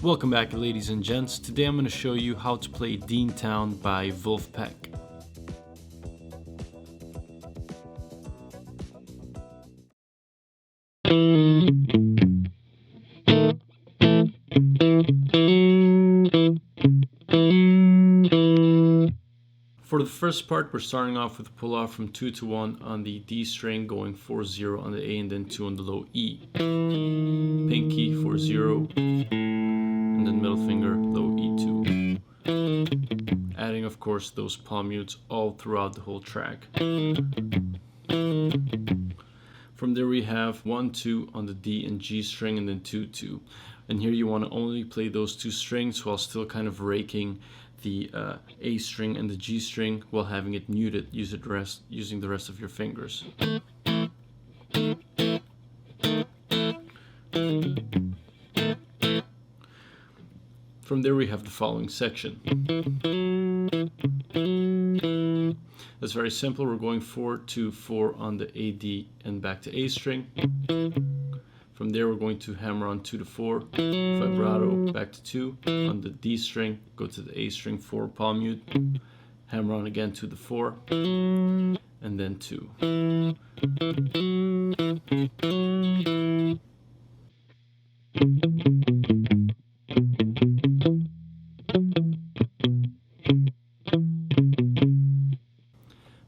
Welcome back, ladies and gents. Today I'm going to show you how to play Deantown by Vulfpeck. For the first part, we're starting off with a pull off from 2 to 1 on the D string, going 4-0 on the A and then 2 on the low E. Pinky 4-0, and then middle finger low E2. Adding, of course, those palm mutes all throughout the whole track. From there we have 1-2 on the D and G string, and then 2-2. And here you want to only play those two strings while still kind of raking the A string and the G string while having it muted using the rest of your fingers. From there we have the following section. That's very simple. We're going 4-2-4 on the A, D and back to A string. From there we're going to hammer on 2-4, vibrato, back to 2 on the D string, go to the A string, 4 palm mute, hammer on again 2-4, and then 2.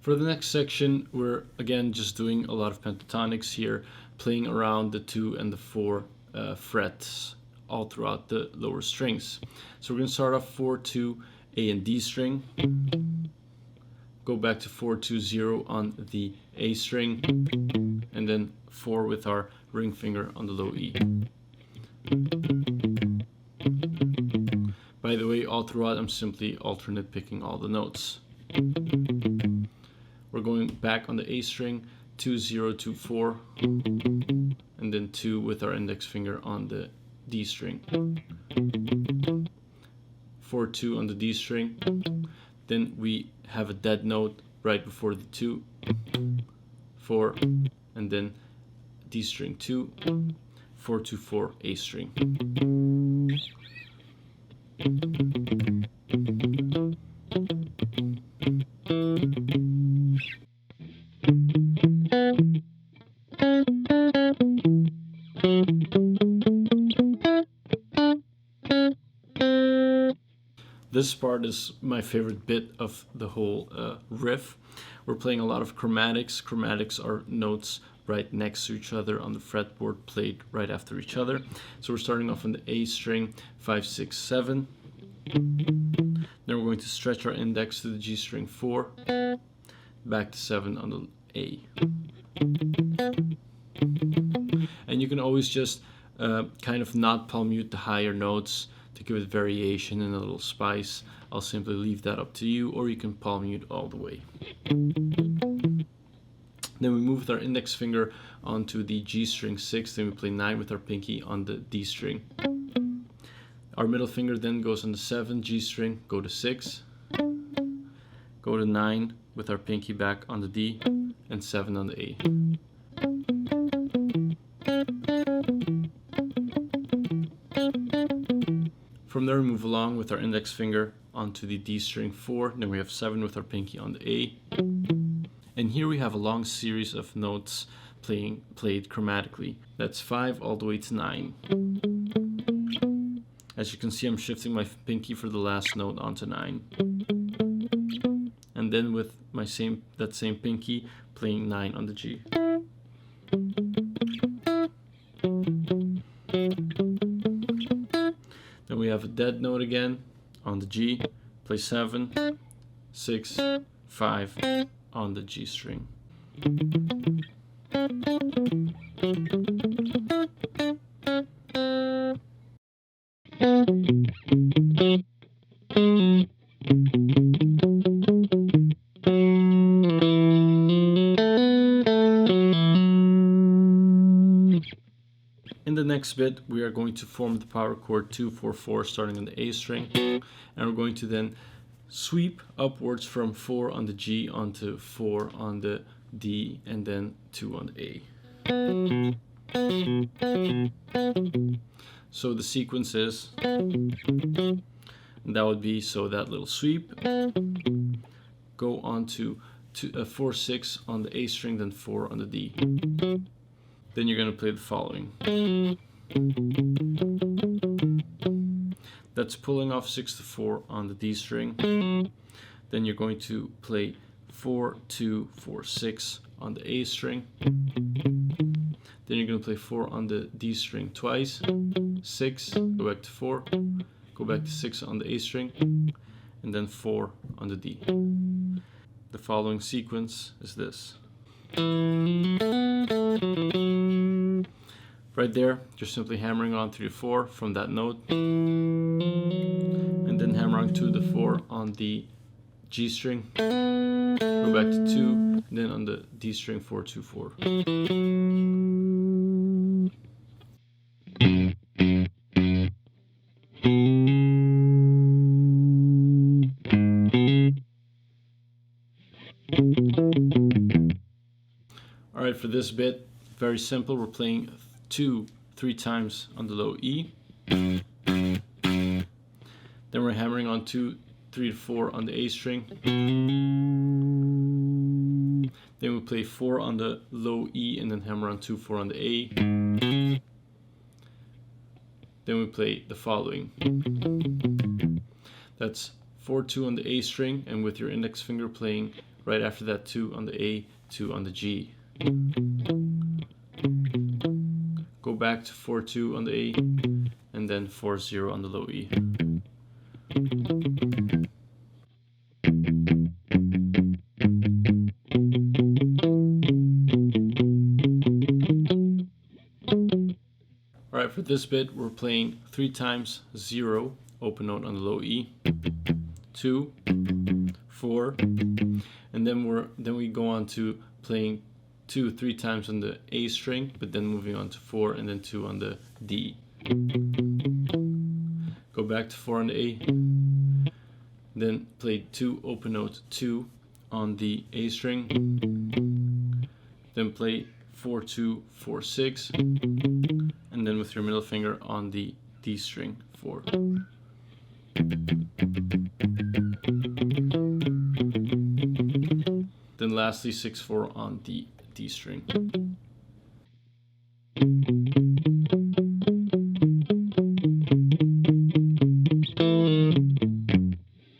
For the next section, we're again just doing a lot of pentatonics here, playing around the 2 and the 4 frets all throughout the lower strings. So we're going to start off 4-2 A and D string, go back to 4-2-0 on the A string, and then 4 with our ring finger on the low E. By the way, all throughout I'm simply alternate picking all the notes. We're going back on the A string, 2-0-2-4, and then 2 with our index finger on the D string. 4-2 on the D string. Then we have a dead note right before the 2, 4, and then D string 2, 4-2-4 A string. This part is my favorite bit of the whole riff. We're playing a lot of chromatics. Chromatics are notes right next to each other on the fretboard, played right after each other. So we're starting off on the A string, 5, 6, 7. Then we're going to stretch our index to the G string 4, back to 7 on the A. And you can always just kind of not palm mute the higher notes to give it variation and a little spice. I'll simply leave that up to you, or you can palm mute all the way. Then we move with our index finger onto the G string 6, then we play 9 with our pinky on the D string. Our middle finger then goes on the 7 G string, go to 6, go to 9 with our pinky back on the D, and 7 on the A. From there we move along with our index finger onto the D string 4, then we have 7 with our pinky on the A. And here we have a long series of notes played chromatically. That's 5 all the way to 9. As you can see, I'm shifting my pinky for the last note onto 9. And then with that same pinky, playing 9 on the G. Then we have a dead note again on the G, play 7, 6, 5 on the G string. In the next bit, we are going to form the power chord 2-4-4 starting on the A string, and we're going to then sweep upwards from 4 on the G onto 4 on the D and then 2 on the A. So the sequence is, and that would be, so that little sweep, go on to 4-6 on the A string, then 4 on the D. Then you're going to play the following. That's pulling off 6-4 on the D string. Then you're going to play 4-2-4-6 on the A string. Then you're going to play 4 on the D string twice, 6, go back to 4, go back to 6 on the A string, and then 4 on the D. The following sequence is this. Right there, you're simply hammering on 3-4 from that note, and then hammering 2-4 on the G string, go back to 2, and then on the D string 4-2-4. Alright, for this bit, very simple, we're playing 2-3 times on the low E. Then we're hammering on 2-3-4 on the A string. Then we play 4 on the low E and then hammer on 2-4 on the A. Then we play the following. That's 4-2 on the A string, and with your index finger playing right after that 2 on the A, 2 on the G. Go back to 4-2 on the A, and then 4-0 on the low E. Alright, for this bit we're playing 3 times 0, open note on the low E, 2, 4, and then we go on to playing 2-3 times on the A string, but then moving on to 4 and then 2 on the D. Go back to 4 on the A, then play 2 open note 2 on the A string, then play 4-2-4-6, and then with your middle finger on the D string 4. Then lastly 6-4 on the D string.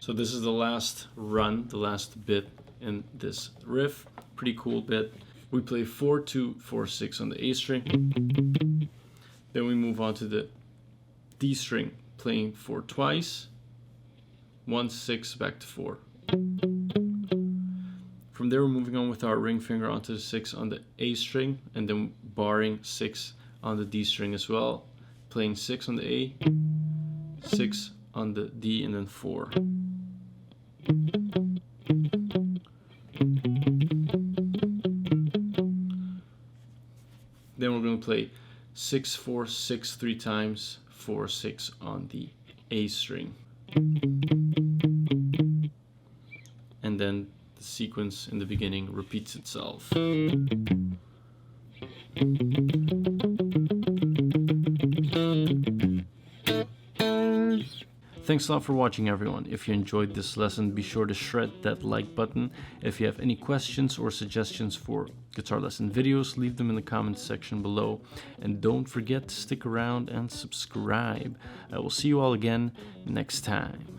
So this is the last run, the last bit in this riff. Pretty cool bit. We play 4-2-4-6 on the A string. Then we move on to the D string, playing 4 twice. 1-6 back to 4. From there we're moving on with our ring finger onto the 6 on the A string, and then barring 6 on the D string as well, playing 6 on the A, 6 on the D, and then 4. Then we're going to play 6-4-6 3 times, 4-6 on the A string. And then the sequence in the beginning repeats itself. Thanks a lot for watching, everyone. If you enjoyed this lesson, be sure to shred that like button. If you have any questions or suggestions for guitar lesson videos, leave them in the comments section below. And don't forget to stick around and subscribe. I will see you all again next time.